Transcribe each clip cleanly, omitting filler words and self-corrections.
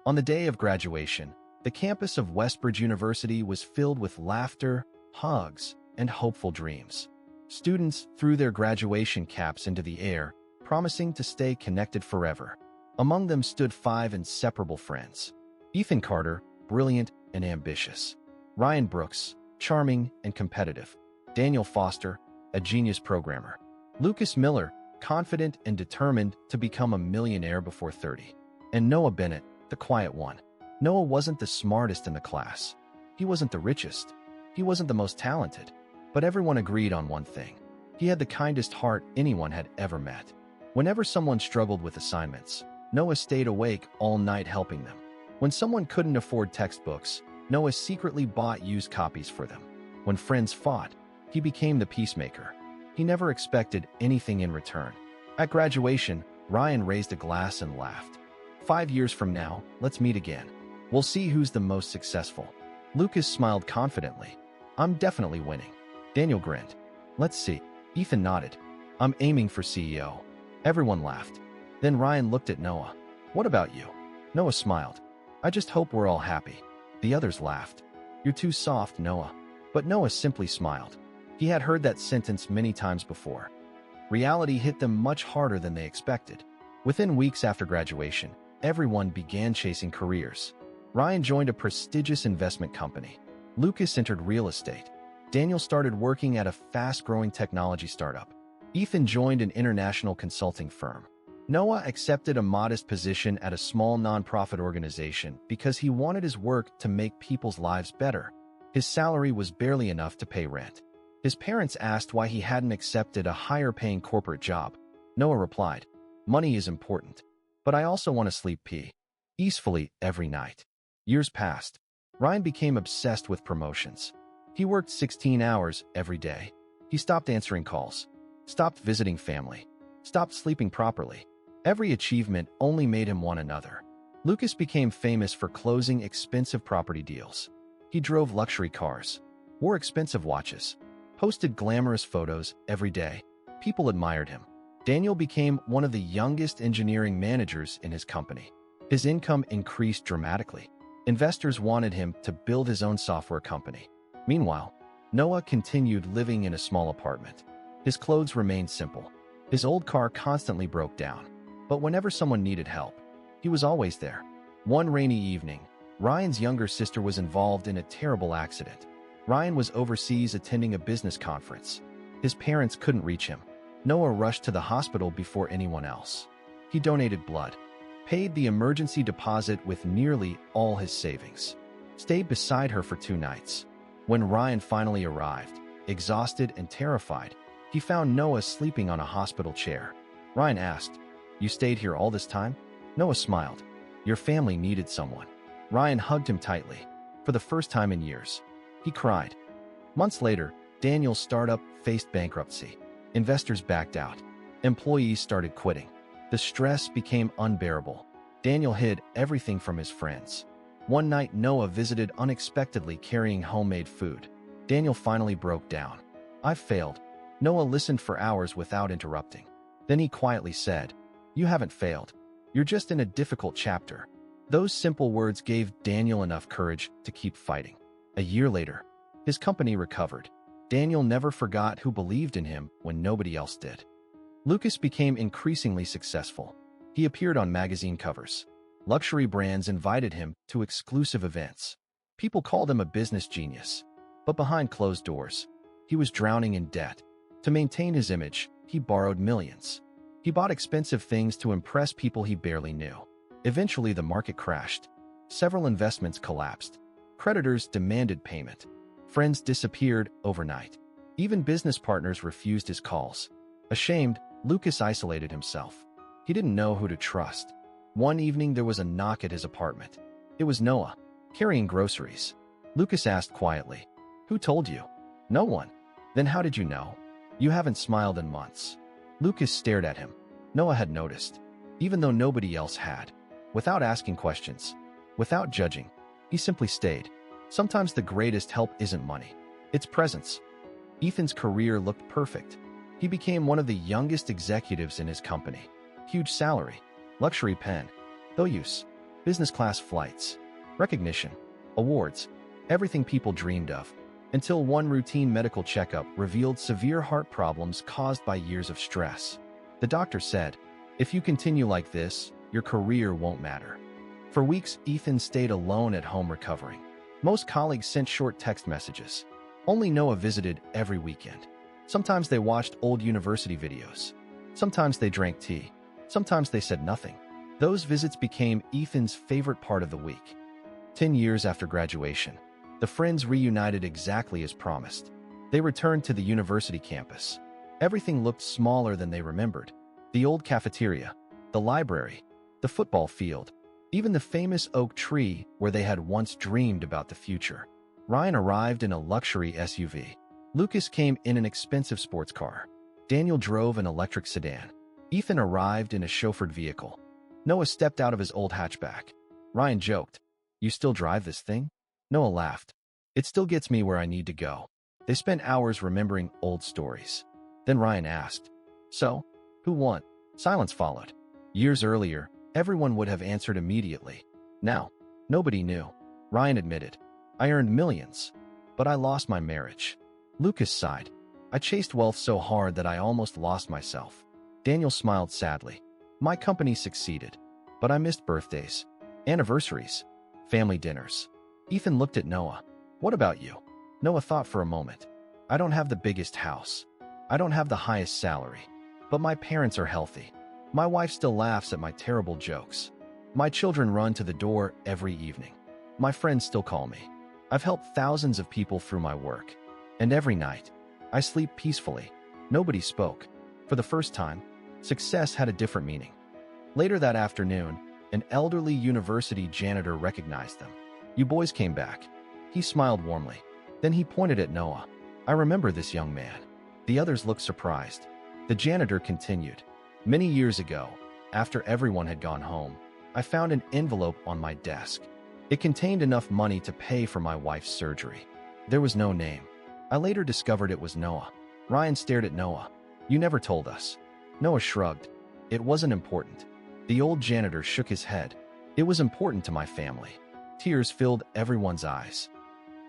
On the day of graduation, the campus of Westbridge University was filled with laughter, hugs, and hopeful dreams. Students threw their graduation caps into the air, promising to stay connected forever. Among them stood 5 inseparable friends. Ethan Carter, brilliant and ambitious. Ryan Brooks, charming and competitive. Daniel Foster, a genius programmer. Lucas Miller, confident and determined to become a millionaire before 30. And Noah Bennett, the quiet one. Noah wasn't the smartest in the class. He wasn't the richest. He wasn't the most talented. But everyone agreed on one thing. He had the kindest heart anyone had ever met. Whenever someone struggled with assignments, Noah stayed awake all night helping them. When someone couldn't afford textbooks, Noah secretly bought used copies for them. When friends fought, he became the peacemaker. He never expected anything in return. At graduation, Ryan raised a glass and laughed. 5 years from now, let's meet again. We'll see who's the most successful. Lucas smiled confidently. I'm definitely winning. Daniel grinned. Let's see. Ethan nodded. I'm aiming for CEO. Everyone laughed. Then Ryan looked at Noah. What about you? Noah smiled. I just hope we're all happy. The others laughed. You're too soft, Noah. But Noah simply smiled. He had heard that sentence many times before. Reality hit them much harder than they expected. Within weeks after graduation, everyone began chasing careers. Ryan joined a prestigious investment company. Lucas entered real estate. Daniel started working at a fast-growing technology startup. Ethan joined an international consulting firm. Noah accepted a modest position at a small nonprofit organization because he wanted his work to make people's lives better. His salary was barely enough to pay rent. His parents asked why he hadn't accepted a higher-paying corporate job. Noah replied, money is important, but I also want to sleep peacefully every night. Years passed. Ryan became obsessed with promotions. He worked 16 hours every day. He stopped answering calls, stopped visiting family, stopped sleeping properly. Every achievement only made him want another. Lucas became famous for closing expensive property deals. He drove luxury cars, wore expensive watches, posted glamorous photos every day. People admired him. Daniel became one of the youngest engineering managers in his company. His income increased dramatically. Investors wanted him to build his own software company. Meanwhile, Noah continued living in a small apartment. His clothes remained simple. His old car constantly broke down. But whenever someone needed help, he was always there. One rainy evening, Ryan's younger sister was involved in a terrible accident. Ryan was overseas attending a business conference. His parents couldn't reach him. Noah rushed to the hospital before anyone else. He donated blood, paid the emergency deposit with nearly all his savings, stayed beside her for 2 nights. When Ryan finally arrived, exhausted and terrified, he found Noah sleeping on a hospital chair. Ryan asked, "You stayed here all this time?" Noah smiled. "Your family needed someone." Ryan hugged him tightly. For the first time in years, he cried. Months later, Daniel's startup faced bankruptcy. Investors backed out. Employees started quitting. The stress became unbearable. Daniel hid everything from his friends. One night, Noah visited unexpectedly carrying homemade food. Daniel finally broke down. "I've failed." Noah listened for hours without interrupting. Then he quietly said, "You haven't failed. You're just in a difficult chapter." Those simple words gave Daniel enough courage to keep fighting. A year later, his company recovered. Daniel never forgot who believed in him when nobody else did. Lucas became increasingly successful. He appeared on magazine covers. Luxury brands invited him to exclusive events. People called him a business genius. But behind closed doors, he was drowning in debt. To maintain his image, he borrowed millions. He bought expensive things to impress people he barely knew. Eventually, the market crashed. Several investments collapsed. Creditors demanded payment. Friends disappeared overnight. Even business partners refused his calls. Ashamed, Lucas isolated himself. He didn't know who to trust. One evening, there was a knock at his apartment. It was Noah, carrying groceries. Lucas asked quietly, "Who told you?" "No one." "Then how did you know? You haven't smiled in months." Lucas stared at him. Noah had noticed, even though nobody else had. Without asking questions, without judging, he simply stayed. Sometimes the greatest help isn't money, it's presence. Ethan's career looked perfect. He became one of the youngest executives in his company. Huge salary, luxury pen, no use. business class flights, recognition, awards, everything people dreamed of, until one routine medical checkup revealed severe heart problems caused by years of stress. The doctor said, "If you continue like this, your career won't matter." For weeks, Ethan stayed alone at home recovering. Most colleagues sent short text messages. Only Noah visited every weekend. Sometimes they watched old university videos. Sometimes they drank tea. Sometimes they said nothing. Those visits became Ethan's favorite part of the week. 10 years after graduation, the friends reunited exactly as promised. They returned to the university campus. Everything looked smaller than they remembered. The old cafeteria, the library, the football field, even the famous oak tree where they had once dreamed about the future. Ryan arrived in a luxury SUV. Lucas came in an expensive sports car. Daniel drove an electric sedan. Ethan arrived in a chauffeured vehicle. Noah stepped out of his old hatchback. Ryan joked, "You still drive this thing?" Noah laughed. "It still gets me where I need to go." They spent hours remembering old stories. Then Ryan asked, "So, who won?" Silence followed. Years earlier, everyone would have answered immediately. Now, nobody knew. Ryan admitted, "I earned millions, but I lost my marriage." Lucas sighed, "I chased wealth so hard that I almost lost myself." Daniel smiled sadly. "My company succeeded, but I missed birthdays, anniversaries, family dinners." Ethan looked at Noah. "What about you?" Noah thought for a moment. "I don't have the biggest house. I don't have the highest salary, but my parents are healthy. My wife still laughs at my terrible jokes. My children run to the door every evening. My friends still call me. I've helped thousands of people through my work. And every night, I sleep peacefully." Nobody spoke. For the first time, success had a different meaning. Later that afternoon, an elderly university janitor recognized them. "You boys came back." He smiled warmly. Then he pointed at Noah. "I remember this young man." The others looked surprised. The janitor continued, "Many years ago, after everyone had gone home, I found an envelope on my desk. It contained enough money to pay for my wife's surgery. There was no name. I later discovered it was Noah." Ryan stared at Noah. "You never told us." Noah shrugged. "It wasn't important." The old janitor shook his head. "It was important to my family." Tears filled everyone's eyes.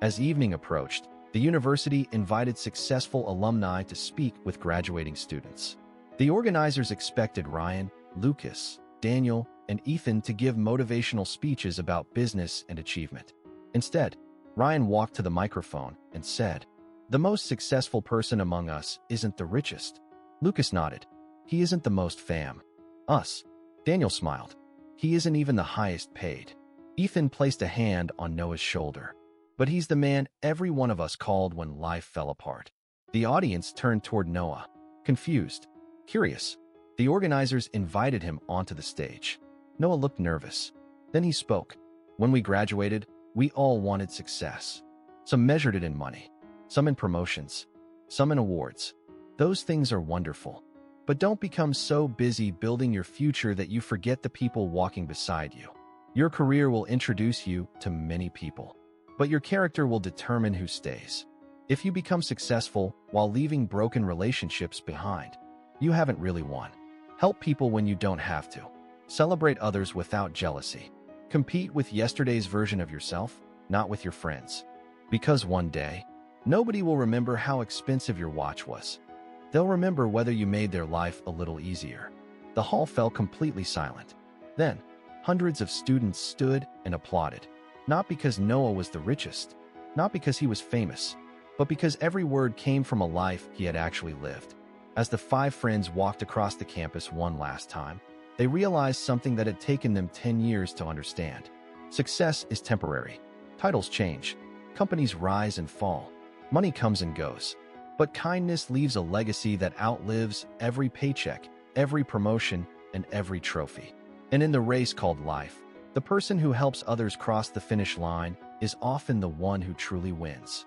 As evening approached, the university invited successful alumni to speak with graduating students. The organizers expected Ryan, Lucas, Daniel, and Ethan to give motivational speeches about business and achievement. Instead, Ryan walked to the microphone and said, "The most successful person among us isn't the richest." Lucas nodded. "He isn't the most fam. Us." Daniel smiled. "He isn't even the highest paid." Ethan placed a hand on Noah's shoulder. "But he's the man every one of us called when life fell apart." The audience turned toward Noah, confused, curious. The organizers invited him onto the stage. Noah looked nervous. Then he spoke. "When we graduated, we all wanted success. Some measured it in money, some in promotions, some in awards. Those things are wonderful. But don't become so busy building your future that you forget the people walking beside you. Your career will introduce you to many people, but your character will determine who stays. If you become successful while leaving broken relationships behind, you haven't really won. Help people when you don't have to. Celebrate others without jealousy. Compete with yesterday's version of yourself, not with your friends. Because one day, nobody will remember how expensive your watch was. They'll remember whether you made their life a little easier." The hall fell completely silent. Then, hundreds of students stood and applauded. Not because Noah was the richest, not because he was famous, but because every word came from a life he had actually lived. As the five friends walked across the campus one last time, they realized something that had taken them 10 years to understand. Success is temporary. Titles change. Companies rise and fall. Money comes and goes. But kindness leaves a legacy that outlives every paycheck, every promotion, and every trophy. And in the race called life, the person who helps others cross the finish line is often the one who truly wins.